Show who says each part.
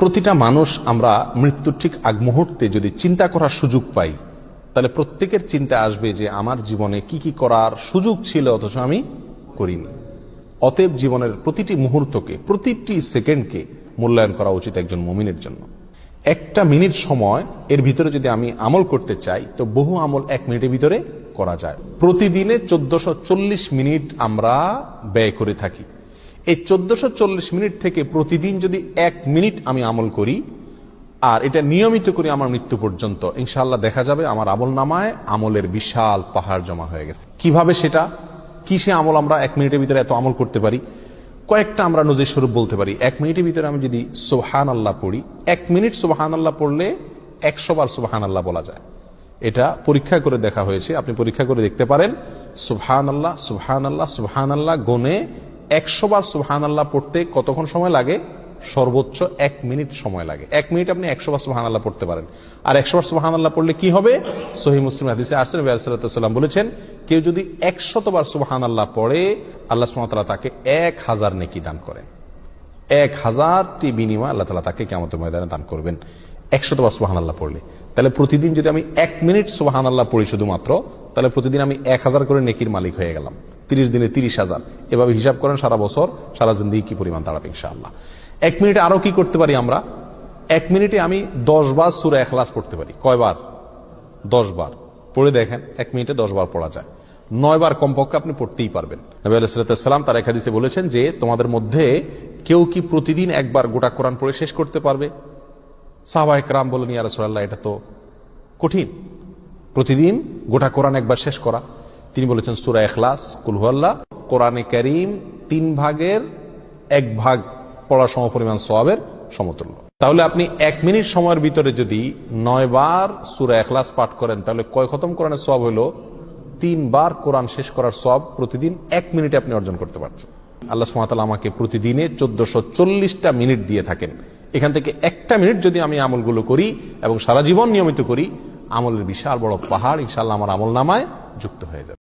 Speaker 1: প্রতিটা মানুষ আমরা মৃত্যুর ঠিক আগ মুহূর্তে যদি চিন্তা করার সুযোগ পাই, তাহলে প্রত্যেকের চিন্তা আসবে যে আমার জীবনে কি কি করার সুযোগ ছিল অথচ আমি করিনি। অতএব জীবনের প্রতিটি মুহূর্তকে, প্রতিটি সেকেন্ডকে মূল্যায়ন করা উচিত একজন মুমিনের জন্য। একটা মিনিট সময় এর ভিতরে যদি আমি আমল করতে চাই, তো বহু আমল 1 মিনিটের ভিতরে করা যায়। প্রতিদিনে 1440 মিনিট আমরা ব্যয় করে থাকি। এই 1440 মিনিট থেকে প্রতিদিন যদি 1 মিনিট আমি আমল করি আর এটা নিয়মিত করি আমার মৃত্যু পর্যন্ত, ইনশাআল্লাহ দেখা যাবে আমার আমল নামায় আমলের বিশাল পাহাড় জমা হয়ে গেছে। কিভাবে সেটা, কি সে আমল আমরা 1 মিনিটের ভিতরে এত আমল করতে পারি? কয়েকটা আমরা নজির স্বরূপ বলতে পারি। 1 মিনিটের ভিতরে আমি যদি সুবহানাল্লাহ পড়ি, 1 মিনিট সুবহানাল্লাহ পড়লে 100 বার সুবহানাল্লাহ বলা যায়। এটা পরীক্ষা করে দেখা হয়েছে, আপনি পরীক্ষা করে দেখতে পারেন। সুবহানাল্লাহ সুবহানাল্লাহ সুবহানাল্লাহ গুনে 100 বার সুবহানাল্লাহ পড়তে কতক্ষণ সময় লাগে? সর্বোচ্চ 1 মিনিট সময় লাগে। 1 মিনিট আপনি 100 বার সুবহানাল্লাহ পড়তে পারেন। আর 100 বার সুবহানাল্লাহ পড়লে কি হবে? সহিহ মুসলিম হাদিসে আসছে, নবী সাল্লাল্লাহু আলাইহি ওয়াসাল্লাম বলেছেন, কেউ যদি 100 বার সুবহানাল্লাহ পড়ে, আল্লাহ সুবহানাহু ওয়া তাআলা তাকে 1000 নেকি দান করেন। 1000টি বিনিময় আল্লাহ তাআলা তাকে কিয়ামতের ময়দানে দান করবেন 100 বার সুবহানাল্লাহ পড়লে। তাহলে প্রতিদিন যদি আমি 1 মিনিট সুবহানাল্লাহ পড়ি শুধুমাত্র, তাহলে প্রতিদিন আমি 1000 করে নেকির মালিক হয়ে গেলাম। 30 দিনে 30,000। এভাবে হিসাব করেন সারা বছর, সারা জিন্দেগি কি পরিমাণ দাঁড়াবে ইনশাআল্লাহ। 1 মিনিটে আরো কি করতে পারি আমরা? 1 মিনিটে আমি 10 বার সূরা ইখলাস পড়তে পারি। কয়বার? 10 বার। পড়ে দেখেন 1 মিনিটে 10 বার পড়া যায়। 9 বার কমপক্ষে আপনি পড়তেই পারবেন। নবী আলাইহিস সালাম তার এক হাদিসে বলেছেন যে তোমাদের মধ্যে কেউ কি প্রতিদিন একবার গোটা কোরআন পড়ে শেষ করতে পারবে? সাহাবায়ে কেরাম বলেন, ইয়া রাসূলুল্লাহ, এটা তো কঠিন, প্রতিদিন গোটা কোরআন একবার শেষ করা। তিনি বলেছেন সূরা ইখলাস, কুল হুয়াল্লাহ, কোরআনে কারীম 3 ভাগের 1 ভাগ পড়া সমপরিমাণ সওয়াবের সমতুল্য। তাহলে আপনি 1 মিনিট সময়ের ভিতরে যদি 9 বার সূরা ইখলাস পাঠ করেন, তাহলে কয় খতম কোরআনের সওয়াব হলো? 3 বার কোরআন শেষ করার সওয়াব প্রতিদিন 1 মিনিটে আপনি অর্জন করতে পারছেন। আল্লাহ সুবহানাহু ওয়া তাআলা আমাকে প্রতিদিনে 1440টা মিনিট দিয়ে থাকেন। এখান থেকে 1টা মিনিট যদি আমি আমলগুলো করি এবং সারা জীবন নিয়মিত করি, আমলের বিশাল বড় পাহাড় ইনশাআল্লাহ আমার আমল নামায় যুক্ত হয়ে যাবে।